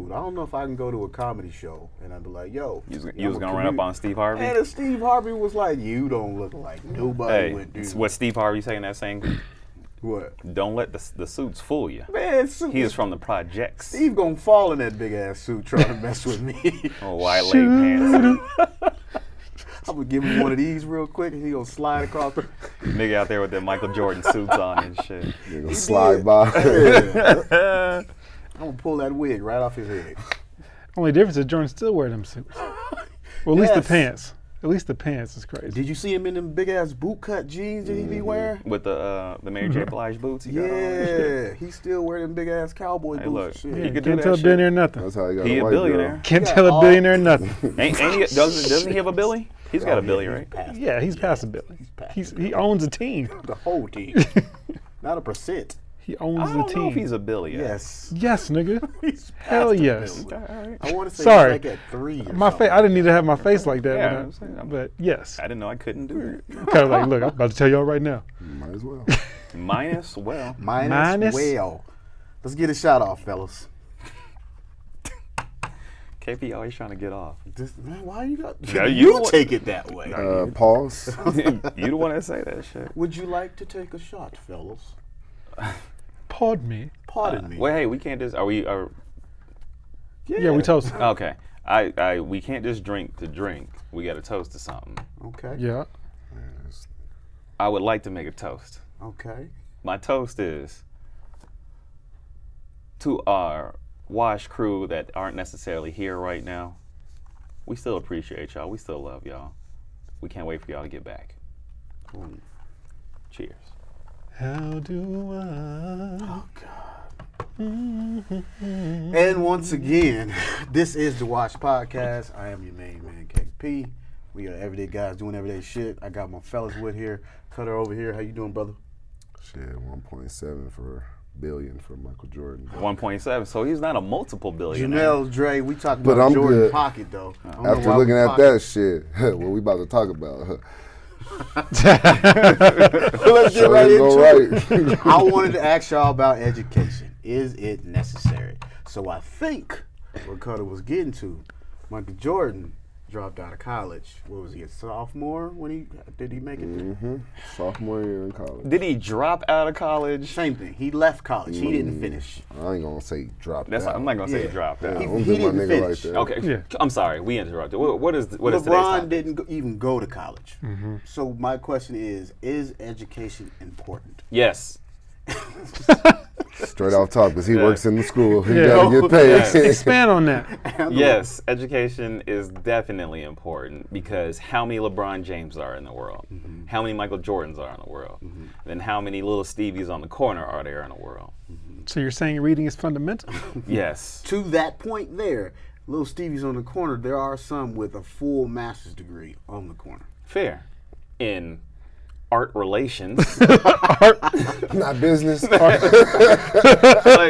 suit. I don't know if I can go to a comedy show and I'd be like, yo. You was going to run up on Steve Harvey? And if Steve Harvey was like, you don't look like nobody would do. What Steve Harvey saying that saying? What? Don't let the suits fool you. Man, he is from the projects. Steve gonna fall in that big ass suit trying to mess with me. Oh, white leg pants. I'm gonna give him one of these real quick and he gonna slide across the nigga out there with the Michael Jordan suits on and shit. He gonna slide by. Yeah. I'm gonna pull that wig right off his head. Only difference is Jordan still wear them suits. Well, at least the pants. At least the pants is crazy. Did you see him in them big ass boot cut jeans that he be wearing? With the Mary J. Blige boots he got on? Yeah, he still wear them big ass cowboy boots. Look, and shit. he could Can't do tell that a billionaire nothing. That's how he got He a a white billionaire. girl. Can't tell a billionaire nothing. Ain't he, doesn't he have a Billy? He's got a Billy, right? Yeah, he's past a billion. He owns a team. The whole team. Not a percent. He owns I the don't team. know if he's a Billy yet. Yes. Yes, nigga. He's Hell past a yes. billion. I want to say Sorry. he's like at 3 or My something. face. I didn't need to have my face like that. Yeah, but, I'm saying, but yes. I didn't know I couldn't do Kind of like, look, I'm about to tell y'all right now. Might as well. that. Well. Minus well. Let's get a shot off, fellas. KP always trying to get off. Man, why you got? Yeah, you take it that way. Pause. You the one that say that shit. Would you like to take a shot, fellas? Pardon me. Pardon me. Well, hey, we can't just. Are we? Yeah, we toasted. Okay. We can't just drink to drink. We got to toast to something. Okay. Yeah. I would like to make a toast. Okay. My toast is to our Wash crew that aren't necessarily here right now. We still appreciate y'all. We still love y'all. We can't wait for y'all to get back. Cheers. How do I? Oh God. And once again, this is the Watch Podcast. I am your main man, KP. We are everyday guys doing everyday shit. I got my fellas with here. Cutter over here. How you doing, brother? Shit, 1.7 billion for Michael Jordan. 1.7. So he's not a multiple billionaire. Jamelle, Dre, we talking But about I'm Jordan good. pocket though. After looking at that shit, what we about to talk about? Let's get right Go into right. it. I wanted to ask y'all about education. Is it necessary? So I think what Cutter was getting to, Michael Jordan dropped out of college. What was he, a sophomore when did he make it? Sophomore year in college. Did he drop out of college? Same thing. He left college. He didn't finish. I ain't gonna say dropped That's out. I'm not gonna say he Yeah. dropped Yeah, out. don't he do my didn't nigga finish. like that. Okay, Yeah. I'm sorry, we interrupted. What is today's LeBron topic? didn't even go to college. So my question is education important? Yes. Straight off top, because he Yeah. works in the school. He Yeah. gotta get paid. Yes. Expand on that. Yes, education is definitely important because how many LeBron James are in the world? How many Michael Jordans are in the world? Then how many little Stevies on the corner are there in the world? So you're saying reading is fundamental? Yes. To that point there, little Stevie's on the corner, there are some with a full master's degree on the corner. Fair. In art relations. Not business. Like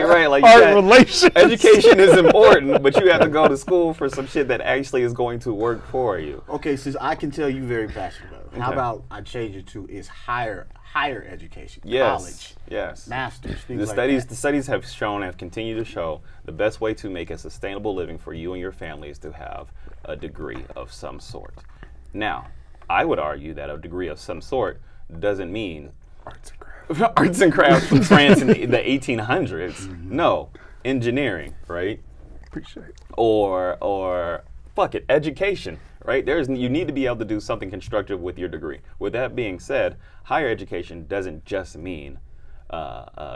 Art yeah, relations. education is important, but you have to go to school for some shit that actually is going to work for you. Okay, since I can tell you very passionate about it, how Okay. about I change it to is higher education, Yes. college, Yes. masters, things The like studies, that. the studies have shown and have continued to show the best way to make a sustainable living for you and your family is to have a degree of some sort. Now, I would argue that a degree of some sort doesn't mean Arts and crafts. arts and crafts from France in the 1800s. No, engineering, right? Appreciate it. Or fuck it, education, right? You need to be able to do something constructive with your degree. With that being said, higher education doesn't just mean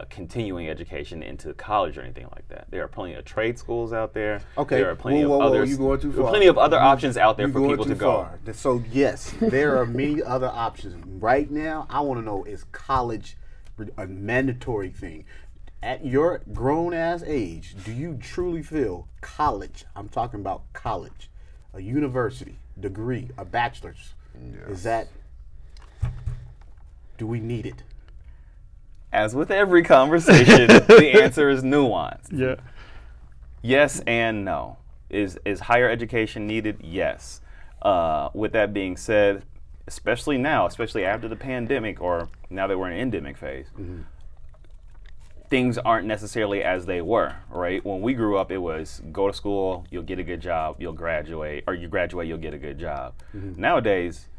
continuing education into college or anything like that. There are plenty of trade schools out there. Okay. There are plenty Whoa, of whoa, others. you going too there are far. plenty of other options out there You're for going people too to go. far. So yes, there are many other options. Right now, I want to know, is college a mandatory thing? At your grown ass age, do you truly feel college, I'm talking about college, a university, degree, a bachelor's, is that, do we need it? As with every conversation, the answer is nuanced. Yeah. Yes and no. Is higher education needed? Yes. With that being said, especially now, especially after the pandemic, or now that we're in endemic phase, things aren't necessarily as they were, right? When we grew up, it was go to school, you'll get a good job, you'll graduate, or you graduate, you'll get a good job. Nowadays,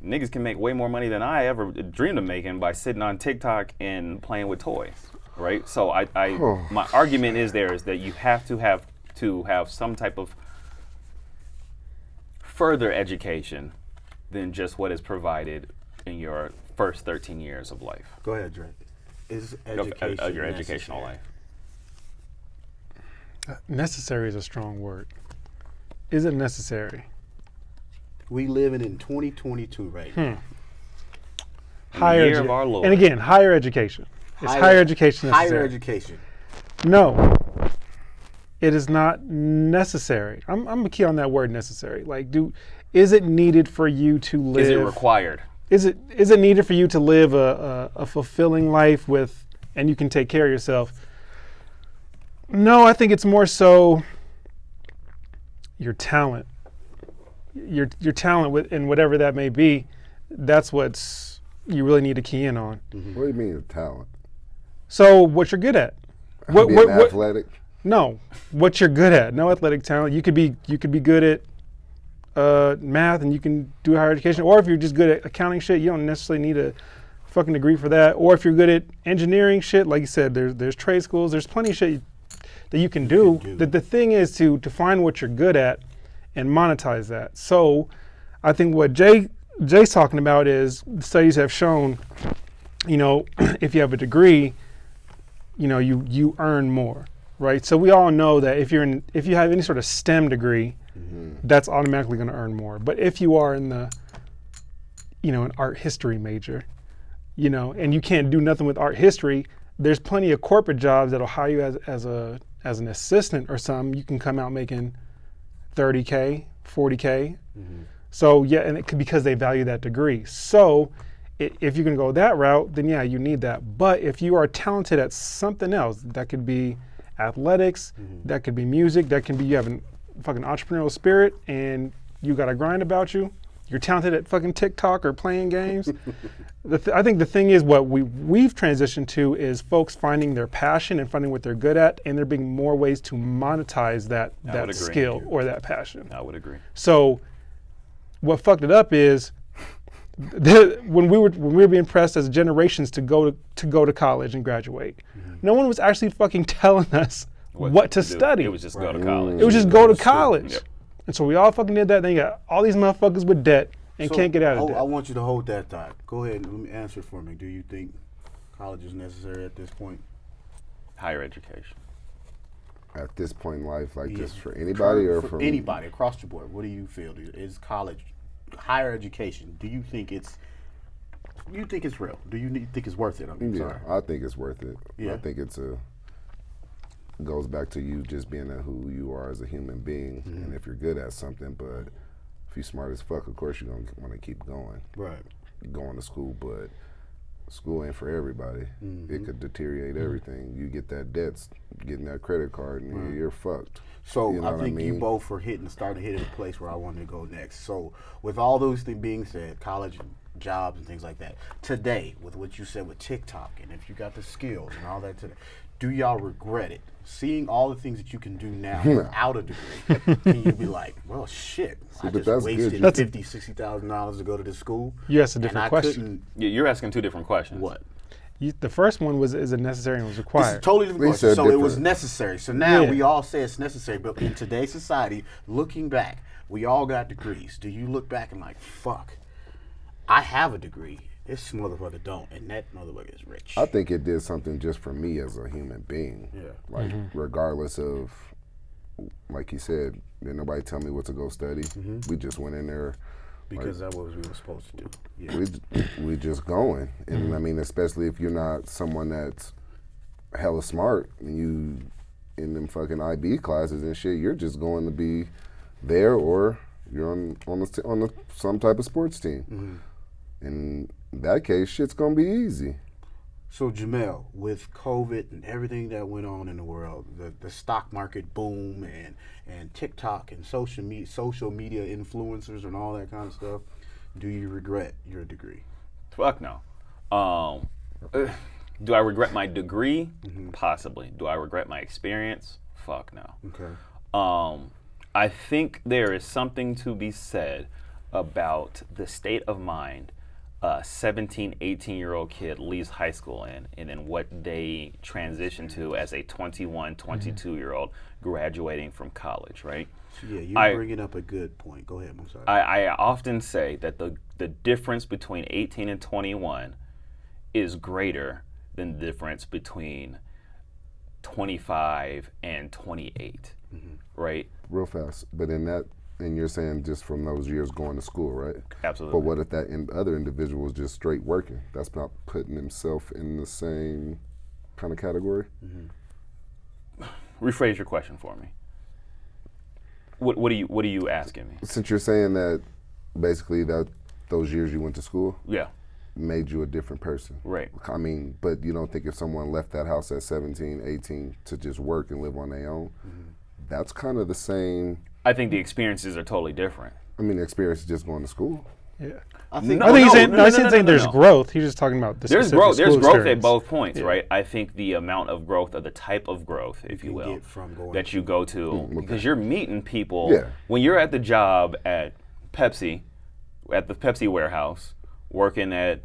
niggas can make way more money than I ever dreamed of making by sitting on TikTok and playing with toys, right? So my argument is that you have to have some type of further education than just what is provided in your first 13 years of life. Go ahead, Drake. Is education Your educational life. Necessary is a strong word. Is it necessary? We living in 2022 right now. Higher year of our Lord. And again, higher education. Is higher education necessary? Higher education. No. It is not necessary. I'm a key on that word necessary. Like, is it needed for you to live? Is it required? Is it needed for you to live a fulfilling life and you can take care of yourself? No, I think it's more so your talent. Your talent in whatever that may be, that's what's you really need to key in on. What do you mean talent? So what you're good at. Being athletic? No, what you're good at. No athletic talent. You could be good at math and you can do higher education, or if you're just good at accounting shit, you don't necessarily need a fucking degree for that. Or if you're good at engineering shit, like you said, there's trade schools, there's plenty of shit that you can do. The thing is to find what you're good at and monetize that. So I think what Jay's talking about is studies have shown, if you have a degree, you earn more, right? So we all know that if you have any sort of STEM degree, that's automatically going to earn more. But if you are in an art history major, and you can't do nothing with art history, there's plenty of corporate jobs that'll hire you as an assistant or something. You can come out making $30K, $40K. So yeah, and because they value that degree. So if you're gonna go that route, then yeah, you need that. But if you are talented at something else, that could be athletics, that could be music, that can be you have a fucking entrepreneurial spirit and you got a grind about you, you're talented at fucking TikTok or playing games. I think the thing is what we've transitioned to is folks finding their passion and finding what they're good at, and there being more ways to monetize that skill or that passion. I would agree. So what fucked it up is when we were being pressed as generations to go to college and graduate, no one was actually fucking telling us what to study. It was just go to college. It was just go to college. Yep. And so we all fucking did that. Then you got all these motherfuckers with debt and can't get out of debt. I want you to hold that thought. Go ahead and let me answer for me. Do you think college is necessary at this point? Higher education. At this point in life, like just for anybody or for anybody across the board? What do you feel? Is college, higher education? Do you think it's real? Do you think it's worth it? Sorry. I think it's worth it. Yeah. I think goes back to you just being who you are as a human being, and if you're good at something. But if you're smart as fuck, of course you're gonna want to keep going. Right. Going to school, but school ain't for everybody. It could deteriorate everything. You get that debt, getting that credit card, and you're fucked. So You know I what I think you mean? both were starting to hit a place where I wanted to go next. So with all those things being said, college, jobs, and things like that, today, with what you said with TikTok, and if you got the skills and all that today, do y'all regret it? Seeing all the things that you can do now without a degree, can you be like, well, shit, I but just that's wasted good. $50,000, $60,000 to go to this school? You asked a and different I question. You're asking two different questions. What? The first one was, is it necessary and was required? It's a totally different We question. said So it was different. necessary. So now Yeah. we all say it's necessary, but in today's society, looking back, we all got degrees. Do you look back and like, fuck, I have a degree. This motherfucker don't, and that motherfucker is rich. I think it did something just for me as a human being. Yeah. Like regardless of, like you said, didn't nobody tell me what to go study. We just went in there. Because that's what we were supposed to do. Yeah. We just going, and I mean, especially if you're not someone that's hella smart and you in them fucking IB classes and shit, you're just going to be there, or you're on some type of sports team. In that case, shit's gonna be easy. So Jamelle, with COVID and everything that went on in the world, the stock market boom and TikTok and social media influencers and all that kind of stuff, do you regret your degree? Fuck no. Do I regret my degree? Possibly. Do I regret my experience? Fuck no. Okay. I think there is something to be said about the state of mind a 17, 18-year-old kid leaves high school in, and then what they transition to as a 21, 22-year-old graduating from college, right? Yeah, you're bringing up a good point. Go ahead. I'm sorry. I often say that the difference between 18 and 21 is greater than the difference between 25 and 28, right? Real fast. But and you're saying just from those years going to school, right? Absolutely. But what if that other individual was just straight working? That's not putting himself in the same kind of category? Rephrase your question for me. What are you asking me? Since you're saying that basically that those years you went to school Yeah. made you a different person. Right. I mean, but you don't think if someone left that house at 17, 18 to just work and live on their own, that's kind of the same. I think the experiences are totally different. I mean, the experience is just going to school. Yeah. I think. I think he's saying, no, he's saying there's no. growth. He's just talking about the There's specific growth. There's school growth at experience. both points, Yeah. right? I think the amount of growth, or the type of growth, if you can will, get from going that you go to, because you're meeting people. Yeah. When you're at the job at Pepsi, at the Pepsi warehouse, working at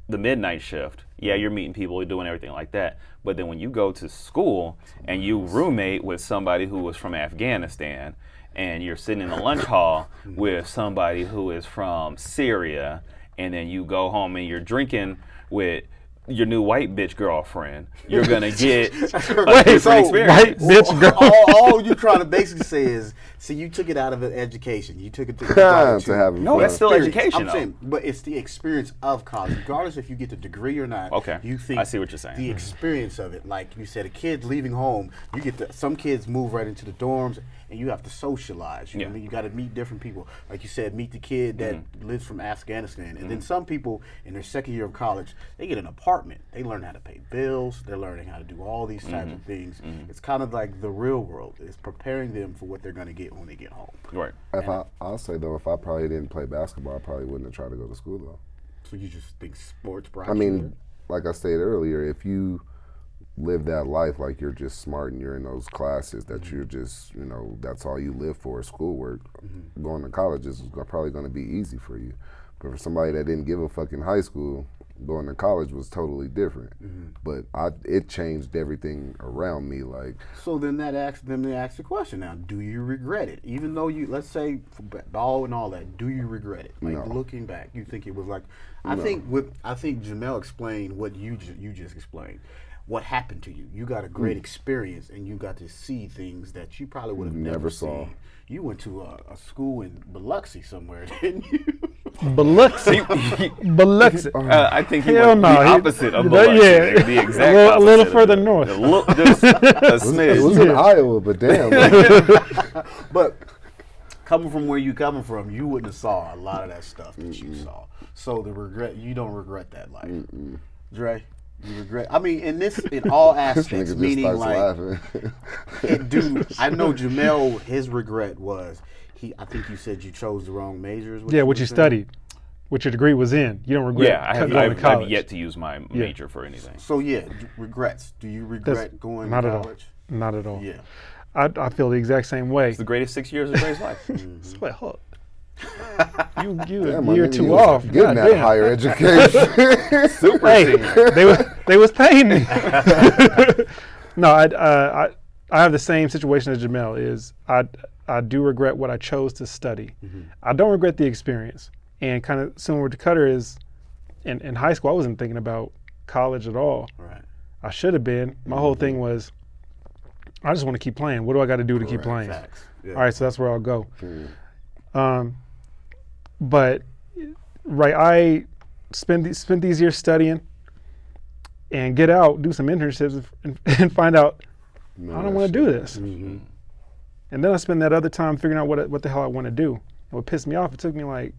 the midnight shift, yeah, you're meeting people, you're doing everything like that. But then when you go to school and you roommate with somebody who was from Afghanistan, and you're sitting in the lunch hall with somebody who is from Syria, and then you go home and you're drinking with your new white bitch girlfriend, you're gonna get a different experience. White bitch girl. all you're trying to basically say is, see, you took it out of an education. You took it to college. To have No, that's still Experience. education, I'm though. saying, but it's the experience of college, regardless if you get the degree or not. Okay. You think I see what you're saying. The experience of it, like you said, a kid leaving home, you get some kids move right into the dorms, and you have to socialize. You know what I mean? You got to meet different people. Like you said, meet the kid that lives from Afghanistan, and then some people in their second year of college, they get an apartment. They learn how to pay bills. They're learning how to do all these types of things. It's kind of like the real world. It's preparing them for what they're going to get when they get home. Right. I'll say though, if I probably didn't play basketball, I probably wouldn't have tried to go to school though. So you just think sports brought I you mean, like I stated earlier, if you live that life like you're just smart and you're in those classes that you're just, that's all you live for is schoolwork, going to college is probably going to be easy for you. But for somebody that didn't give a fuck in high school, going to college was totally different. But it changed everything around me. Like, So then they ask the question now: do you regret it? Even though you, let's say, ball and all that, do you regret it? Like No. looking back, you think it was like, I think Jamelle explained what you just explained. What happened to you? You got a great experience, and you got to see things that you probably would have never saw. seen. You went to a school in Biloxi somewhere, didn't you? Biloxi. Biloxi. I think he Hell went no. the opposite of Biloxi. Yeah. The exact a little opposite further of it. north. Just a it was in smidge. Iowa, but damn. But coming from where you coming from, you wouldn't have saw a lot of that stuff that you saw. So you don't regret that life. Dre, you regret. I mean, in all aspects, Nigga just meaning starts like, laughing. dude, I know Jamelle. His regret was I think you said you chose the wrong major. Is Yeah, what were you saying? studied, what your degree was in. You don't regret Yeah, going to I've college. yet to use my major for anything. So yeah, regrets. Do you regret That's going not to at all. college? Not at all. Yeah. I feel the exact same way. It's the greatest 6 years of Dre's life. Wait, hold up. You Damn, a my year nigga, too you was off. Getting God that damn. higher education. Super Hey, senior. they was paying me. No, I have the same situation as Jamelle. Is I do regret what I chose to study. I don't regret the experience. And kind of similar to Cutter is, in high school I wasn't thinking about college at all. Right. I should have been. My whole thing was, I just want to keep playing. What do I got to do to keep playing? Facts. Yeah. All right, so that's where I'll go. But right, I spent these years studying and get out, do some internships, and find out I don't want to do this. And then I spend that other time figuring out what the hell I want to do. And what pissed me off, it took me like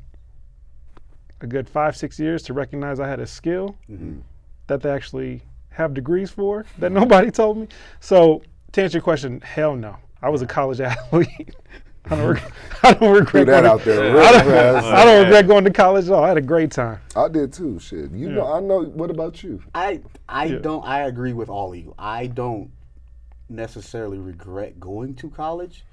a good 5-6 years to recognize I had a skill that they actually have degrees for that nobody told me. So to answer your question, hell no. I was a college athlete. I don't regret Threw that going out there. Real fast. I don't regret going to college at all. I had a great time. I did too. Shit, you know. I know. What about you? I don't. I agree with all of you. I don't necessarily regret going to college.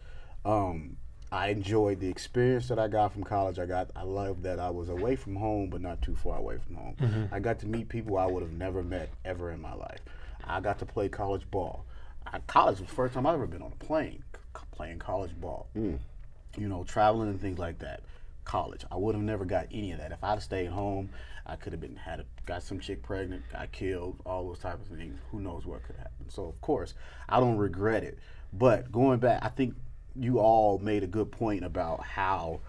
I enjoyed the experience that I got from college. I love that I was away from home, but not too far away from home. I got to meet people I would have never met ever in my life. I got to play college ball. College was the first time I've ever been on a plane playing college ball. You know, traveling and things like that. College. I would have never got any of that. If I'd have stayed home, I could have got some chick pregnant, got killed, all those types of things. Who knows what could happen. So of course, I don't regret it. But going back, I think you all made a good point about how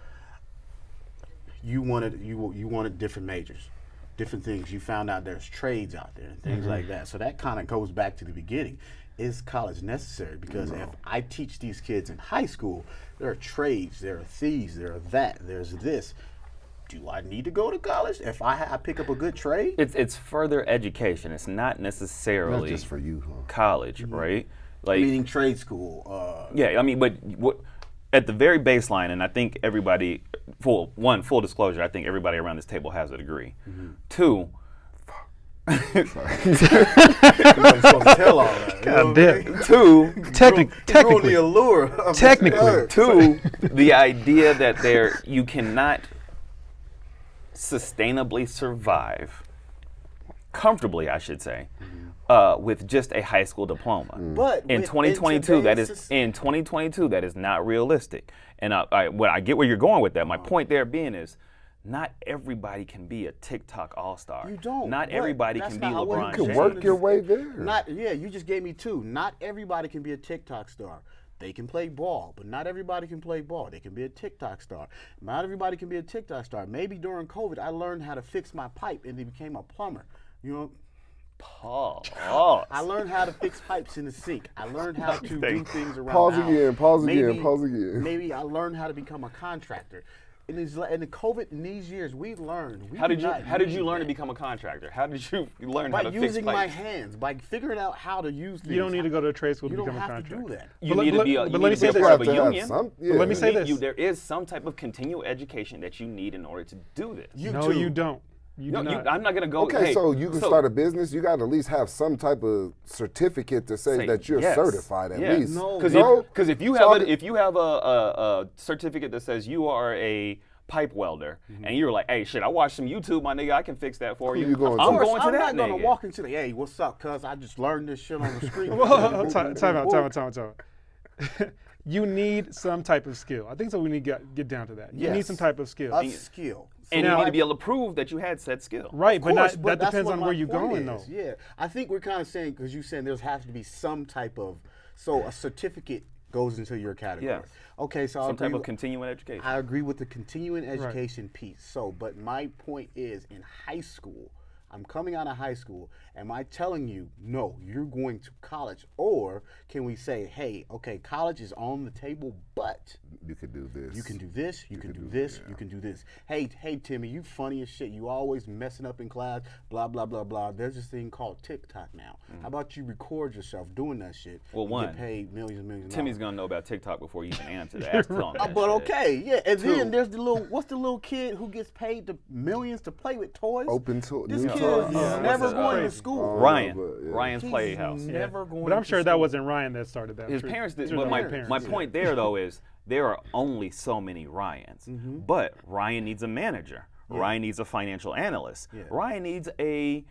you wanted different majors, different things. You found out there's trades out there and things like that. So that kind of goes back to the beginning. Is college necessary? Because if I teach these kids in high school, there are trades, there are thieves, there's this. Do I need to go to college if I pick up a good trade? It's further education. It's not necessarily That's just for you, huh? college, right? Like Meaning trade school. yeah, I mean, but at the very baseline, and I think everybody, full disclosure, I think everybody around this table has a degree. Two, Nobody's supposed to tell all that. God damn. two, Technically, the allure of Technically. two, the idea that you cannot sustainably survive comfortably, I should say, with just a high school diploma. But in with- 2022, in that today's is not realistic. And I get where you're going with that. My point there being is, not everybody can be a TikTok all-star. You don't. Not But everybody that's can be not how it LeBron is. You James. can work your way there. You just gave me two. Not everybody can be a TikTok star. They can play ball, but not everybody can play ball. They can be a TikTok star. Not everybody can be a TikTok star. Maybe during COVID, I learned how to fix my pipe and then became a plumber. You know, Pause. I learned how to fix pipes in the sink. I learned how to do things around Pause the house. again, pause again. Maybe I learned how to become a contractor. In the COVID in these years, we learned. How did you learn to become a contractor? How did you learn how to By fix using my pipes? hands, by figuring out how to use things. you don't need to go to a trade school You to don't become a have to contractor. do that. You But need let- to be a, but you let need me to be say a this. part of a You have to have union. some- But let me say this. There is some type of continual education that you need in order to do this. No, you don't. You No, do not. I'm not gonna go. Okay, hey, so you can start a business. You got to at least have some type of certificate to say that you're yes. certified at Yeah. least. No. Because if you So have a certificate that says you are a pipe welder, and you're like, hey, shit, I watched some YouTube, my nigga, I can fix that for Who you. you going I'm to? going to I'm that not gonna nigga. walk into the, hey, what's up, cuz? I just learned this shit on the street. Time out. You need some type of skill. I think so. We need to get down to that. You need Yes. some type of skill. A skill. And Now- you need to be able to prove that you had said skill. Right, but course, that that's depends what on my where you're point going, is. though. Yeah, I think we're kind of saying, because you're saying there has to be some type of, so a certificate goes into your category. Yes. Okay, so Some type of continuing education. I agree with the continuing education piece. So, but my point is, in high school, I'm coming out of high school. Am I telling you, no, you're going to college? Or can we say, hey, okay, college is on the table, but You could do this. you can do this, you can do this, you can do this. Hey, Timmy, you funny as shit. You always messing up in class, blah, blah, blah, blah. There's this thing called TikTok now. How about you record yourself doing that shit? Well, and one, get paid millions and millions of Timmy's dollars. gonna know about TikTok before you even answer that. Ask him that But shit. okay, yeah. And then there's what's the little kid who gets paid the millions to play with toys? Open to This new kid toys. is never What's going to that? school. Ryan. but, yeah. Ryan's He's Playhouse. never going But I'm to sure that school. wasn't Ryan that started that. His Sure. parents did, Sure, but the my parents. point there though is there are only so many Ryans. But Ryan needs a manager. Ryan needs a financial analyst. Ryan needs a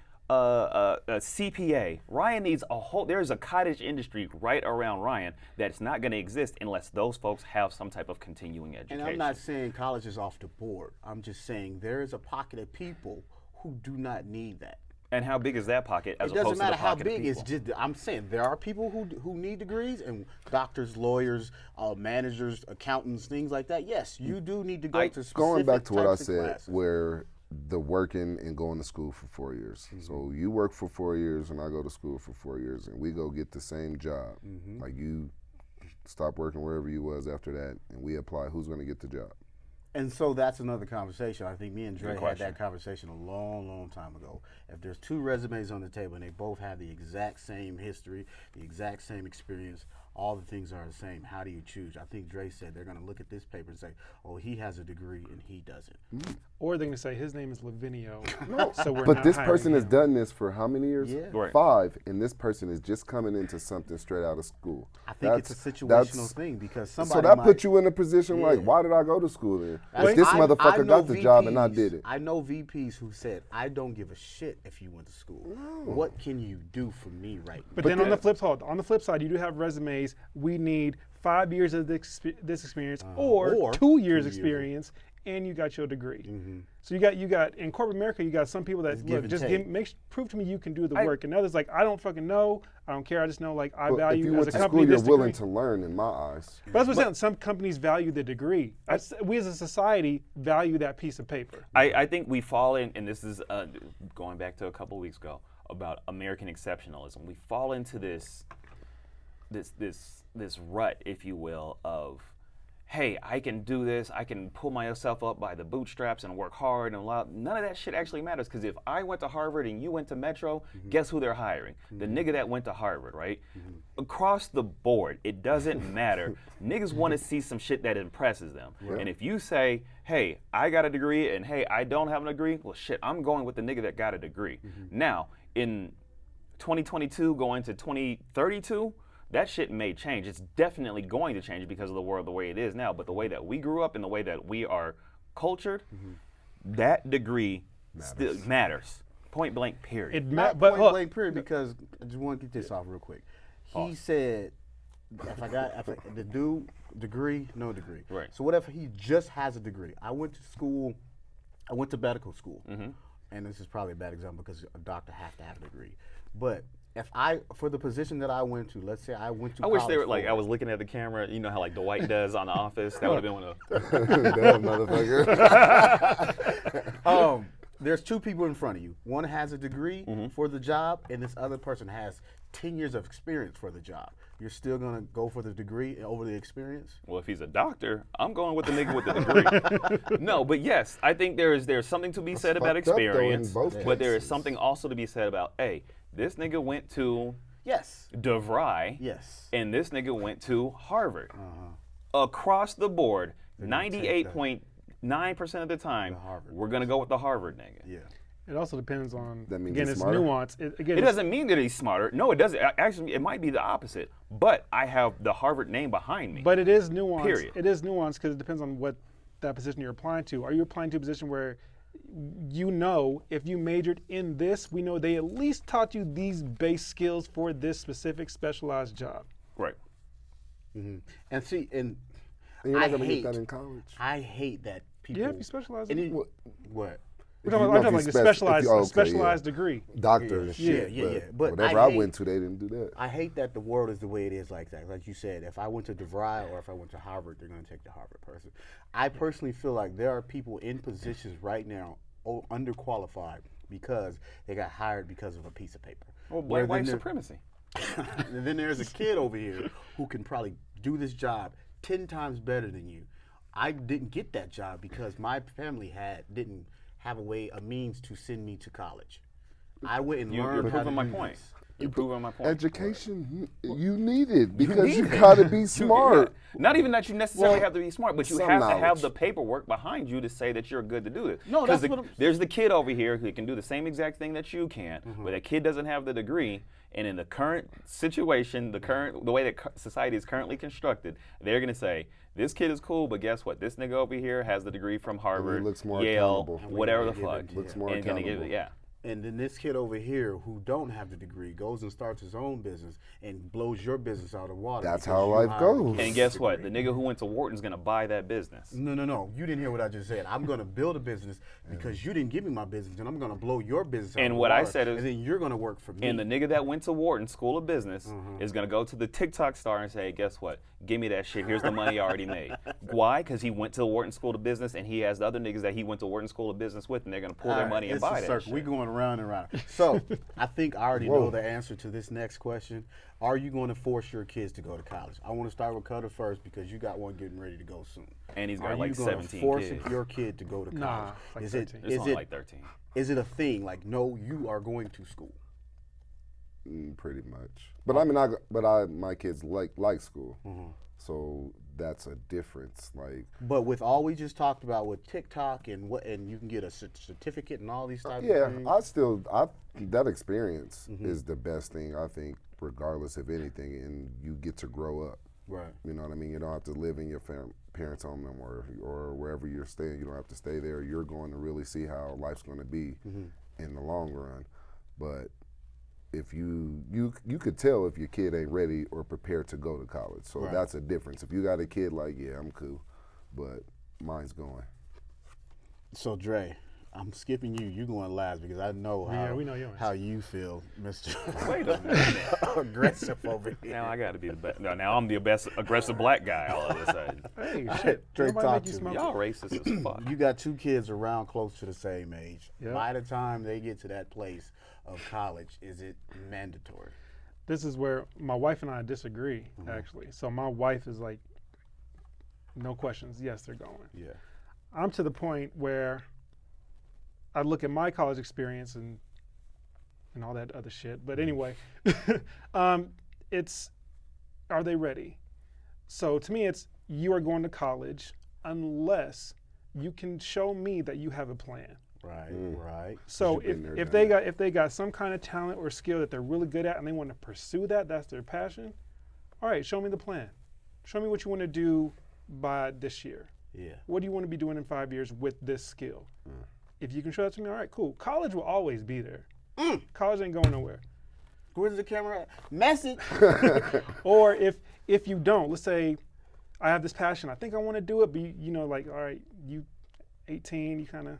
CPA. Ryan needs a whole. There's a cottage industry right around Ryan that's not going to exist unless those folks have some type of continuing education. And I'm not saying college is off the board. I'm just saying there is a pocket of people who do not need that. And how big is that pocket as It doesn't opposed to matter the how pocket of big. It's people? just I'm saying there are people who need degrees and doctors, lawyers, managers, accountants, things like that. Yes, you do need to go to specific Going back to what I types of said, classes. where the working and going to school for 4 years. So you work for 4 years and I go to school for 4 years and we go get the same job. Like you stop working wherever you was after that and we apply, who's going to get the job? And so that's another conversation. I think me and Dre had question. that conversation a long, long time ago. If there's two resumes on the table and they both have the exact same history, the exact same experience, all the things are the same. How do you choose? I think Dre said they're going to look at this paper and say, oh, he has a degree and he doesn't. Or they're going to say his name is Lavinio. No, so we're but not this hiring person has him. done this for how many years? Yeah. Right. 5, and this person is just coming into something straight out of school. I think it's a situational thing because somebody So that might, put you in a position like, Yeah. why did I go to school then? I- If this I motherfucker know got the job and I VPs did it. I know VPs who said, I don't give a shit if you went to school. What can you do for me right now? But then on the flip side, you do have resumes. We need 5 years of this experience, or 2 years experience, and you got your degree. So you got in corporate America, you got some people that give look, and just take. prove to me you can do the work, and others like I don't fucking know, I don't care, I just know like I But if value you as went a to company school, you're this willing degree. to learn in my eyes. But that's what I'm saying. Some companies value the degree. We as a society value that piece of paper. I think we fall in, and this is going back to a couple weeks ago about American exceptionalism. We fall into this rut, if you will, of, hey, I can do this. I can pull myself up by the bootstraps and work hard and allow. None of that shit actually matters because if I went to Harvard and you went to Metro, guess who they're hiring? The nigga that went to Harvard, right? Across the board, it doesn't matter. Niggas want to see some shit that impresses them. And if you say, hey, I got a degree and hey, I don't have a degree, well, shit, I'm going with the nigga that got a degree. Now, in 2022 going to 2032, that shit may change. It's definitely going to change because of the world the way it is now. But the way that we grew up and the way that we are cultured, that degree still matters. Point blank, period. Not but point look, blank period because I just want to get this off real quick. He said, if the dude degree, no degree. Right. So what if he just has a degree? I went to medical school, and this is probably a bad example because a doctor has to have a degree. But if for the position that I went to, let's say I went to I wish they were college like, I was looking at the camera, you know how like Dwight does on The Office? That would have been one of Damn, motherfucker. there's two people in front of you. One has a degree for the job, and this other person has 10 years of experience for the job. You're still gonna go for the degree over the experience? well, if he's a doctor, I'm going with the nigga with the degree. No, but yes, I think there's something to be said about fucked up, though, in experience, both but there is cases. something also to be said about, hey, this nigga went to Yes. DeVry, Yes. and this nigga went to Harvard. Across the board, gonna take 98.9% of the time, Harvard we're gonna go with the Harvard nigga. Yeah. it also depends on That means again he's it's smarter? nuance. Again, It doesn't mean that he's smarter. No, it doesn't. Actually, it might be the opposite. But I have the Harvard name behind me. But it is nuanced. Period. It is nuanced because it depends on what that position you're applying to. Are you applying to a position where you know if you majored in this, we know they at least taught you these base skills for this specific specialized job? Right. And see, and And you're I not gonna hate get that in college. I hate that people. Yeah, if you specialize and in it- what? I'm If talking you- about if like you a spec- if specialized, you- okay, specialized yeah. degree. Doctor and Yeah, shit. yeah. But whatever I I hate- went to, they didn't do that. I hate that the world is the way it is like that. Like you said, if I went to DeVry or if I went to Harvard, they're going to take the Harvard person. I personally feel like there are people in positions right now underqualified because they got hired because of a piece of paper. Well, Where white then supremacy. and then there's a kid over here who can probably do this job 10 times better than you. I didn't get that job because my family didn't have a means to send me to college. I went and You're learned how to proving my do point. this. You're proving my point. Education, you need it because need you it. gotta be smart. Yeah. Not even that you necessarily Well, have to be smart, but you some have to have knowledge. the paperwork behind you to say that you're good to do this. No, 'Cause that's what I'm- there's the kid over here who can do the same exact thing that you can, Mm-hmm. but that kid doesn't have the degree. And in the current situation, the way that society is currently constructed, they're gonna say this kid is cool, but guess what? This nigga over here has the degree from Harvard, looks more Yale, accountable. whatever the And we're gonna fuck. give him- Looks more and gonna give it, accountable. yeah. And then this kid over here who don't have the degree goes and starts his own business and blows your business out of water. That's because how you life hired goes. a kid And guess with a what? The degree. nigga who went to Wharton's gonna buy that business. No. You didn't hear what I just said. I'm going to build a business because you didn't give me my business, and I'm going to blow your business out And of what I water, said is- and then you're going to work for me. And the nigga that went to Wharton School of Business Mm-hmm. is gonna go to the TikTok star and say, guess what? Give me that shit. Here's the money I already made. Why? Because he went to Wharton School of Business and he has the other niggas that he went to Wharton School of Business with, and they're gonna pull their All right, money and it's a buy that circle. shit. We're going around and around. So I think I already Whoa. know the answer to this next question. Are you going to force your kids to go to college? I want to start with Cutter first because you got one getting ready to go soon. And he's Are got like you gonna 17 force kids. your kid to go to college? Nah, like is it 13. It's only like 13. is it a thing? Like, no, you are going to school. Pretty much. But I mean, my kids like school, so that's a difference. Like, But with all we just talked about with TikTok and you can get a certificate and all these types of things. That experience is the best thing, I think, regardless of anything, and you get to grow up. Right. You know what I mean? You don't have to live in your parents' home no more, or wherever you're staying. You don't have to stay there. You're going to really see how life's going to be in the long run. But if you could tell if your kid ain't ready or prepared to go to college. So that's a difference. If you got a kid like, yeah, I'm cool, but mine's going. So Dre, I'm skipping you. You going last because I know we know your how you feel, Mr. Wait a minute. Aggressive over here. Now I got to be the best. No, now I'm the best aggressive black guy all of a sudden. Hey, shit. Dre, Nobody talk make you to me. smoke. Y'all racist as fuck. You got 2 kids around close to the same age. Yep. By the time they get to that place of college, is it mandatory? This is where my wife and I disagree, actually. So my wife is like, no questions. Yes, they're going. Yeah. I'm to the point where I look at my college experience and all that other shit. But anyway, it's, are they ready? So to me, it's, you are going to college unless you can show me that you have a plan. Right, right. So You've been there, if done they got some kind of talent or skill that they're really good at and they want to pursue that, that's their passion. All right, show me the plan. Show me what you want to do by this year. Yeah. What do you want to be doing in 5 years with this skill? If you can show that to me, all right, cool. College will always be there. College ain't going nowhere. Where's the camera at? Message. Or if you don't, let's say I have this passion, I think I want to do it, but you know, like, all right, you 18, you kind of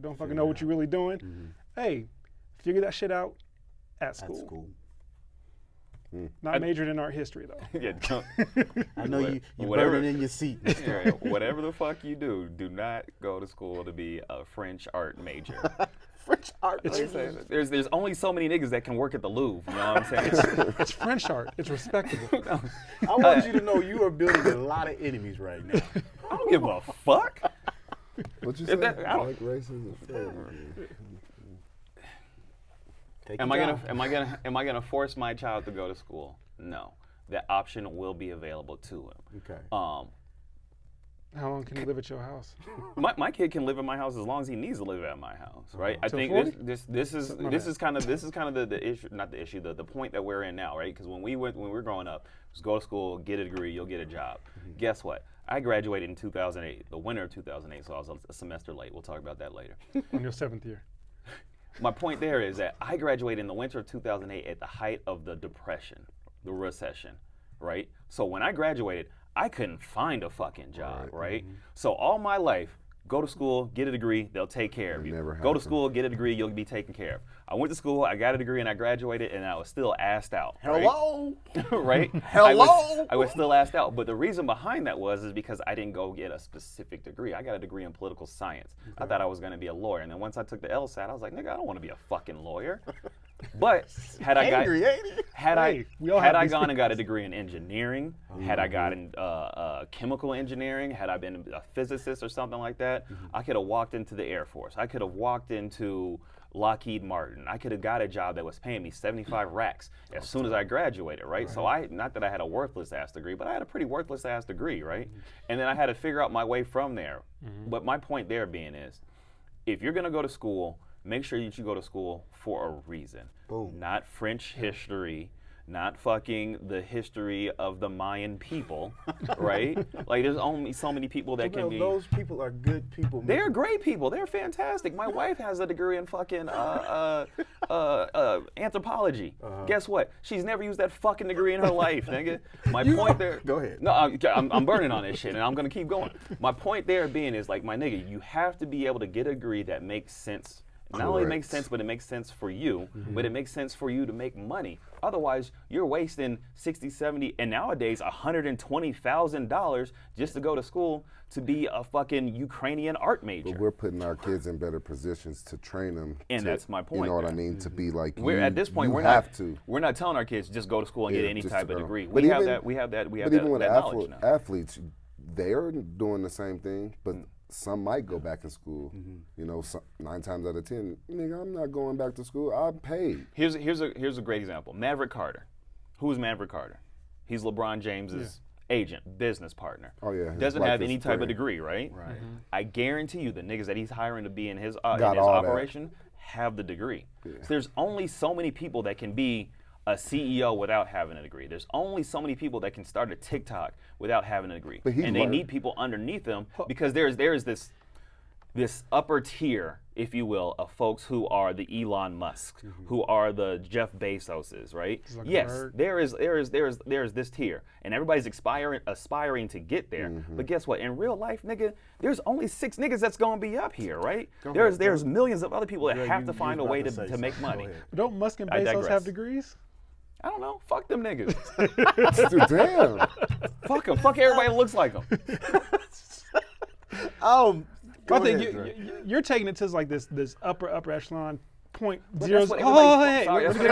don't fucking know what you're really doing. Hey, figure that shit out at school. That's cool. Not majored in art history though. Yeah, don't, I know you whatever- burning in your seat. yeah, whatever the fuck you do not go to school to be a French art major. French art. There's only so many niggas that can work at the Louvre. You know what I'm saying? It's French art. It's respectable. I want you to know you are building a lot of enemies right now. I don't give a fuck. What you say? that- I don't- Like racism. Take Am your I gonna force my child to go to school? No. That option will be available to him. Okay. How long can you live at your house? My kid can live in my house as long as he needs to live at my house, right? I Till think 40? this is kind of the issue, not the issue, the point that we're in now, right? Because when we were growing up, it was go to school, get a degree, you'll get a job. Guess what? I graduated in 2008, the winter of 2008, so I was a semester late. We'll talk about that later. On your 7th year. My point there is that I graduated in the winter of 2008 at the height of the depression, the recession, right? So when I graduated, I couldn't find a fucking job, right? So all my life, go to school, get a degree, they'll take care of you. never Go to happened. school, get a degree, you'll be taken care of. I went to school, I got a degree, and I graduated, and I was still assed out. right? Hello. Right? Hello? I was still asked out. But the reason behind that is because I didn't go get a specific degree. I got a degree in political science. I thought I was going to be a lawyer. And then once I took the LSAT, I was like, nigga, I don't want to be a fucking lawyer. But had I got Angry, ain't he? had Hey, we all I had have I these gone and got a degree in engineering, had I gotten chemical engineering, had I been a physicist or something like that, I could have walked into the Air Force. I could have walked into Lockheed Martin. I could have got a job that was paying me 75 racks as soon as I graduated, right? So not that I had a worthless ass degree, but I had a pretty worthless ass degree, right? And then I had to figure out my way from there. But my point there being is, if you're gonna go to school, make sure that you go to school for a reason. Boom. Not French history, not fucking the history of the Mayan people, right? Like there's only so many people that can be. Those people are good people. They're great people. They're fantastic. My wife has a degree in fucking anthropology. Guess what? She's never used that fucking degree in her life, nigga. My point there. Go ahead. No, I'm burning on this shit, and I'm gonna keep going. My point there being is like, my nigga, you have to be able to get a degree that makes sense. Not only makes sense, but it makes sense for you, but it makes sense for you to make money. Otherwise, you're wasting 60, 70, and nowadays $120,000 just to go to school to be a fucking Ukrainian art major. But we're putting our kids in better positions to train them. And that's my point You know what I there. mean? To be like We're at this point, you we're have not to. we're not telling our kids just go to school and Yeah, get any just type to of go. degree. But We have even- that. We have that. We have But that, even with that knowledge now. athletes, they're doing the same thing, but some might go back in school. You know, 9 times out of 10, nigga, I'm not going back to school. I'm paid. Here's a great example. Maverick Carter. Who is Maverick Carter? He's LeBron James's agent, business partner. Oh, yeah. Doesn't Like have his any type of friend. degree, right? Right. I guarantee you the niggas that he's hiring to be in his Got all that. operation have the degree. So there's only so many people that can be a CEO without having a degree. There's only so many people that can start a TikTok without having a degree. But he and they learned. need people underneath them because there's this upper tier, if you will, of folks who are the Elon Musks, who are the Jeff Bezoses, right? Yes, Zuckerberg. there is this tier, and everybody's aspiring to get there. But guess what? In real life, nigga, there's only 6 niggas that's gonna be up here, right? There's millions of other people that Greg, have you to find a was way about to, say to make something. Go money. ahead. Don't Musk and I Bezos digress. have degrees? I don't know. Fuck them niggas. Damn. Fuck them. Fuck everybody that looks like them. Go I think ahead, Dre. you're taking it to like this upper echelon point But zeros. that's what Oh, everybody- hey, sorry, we're that's gonna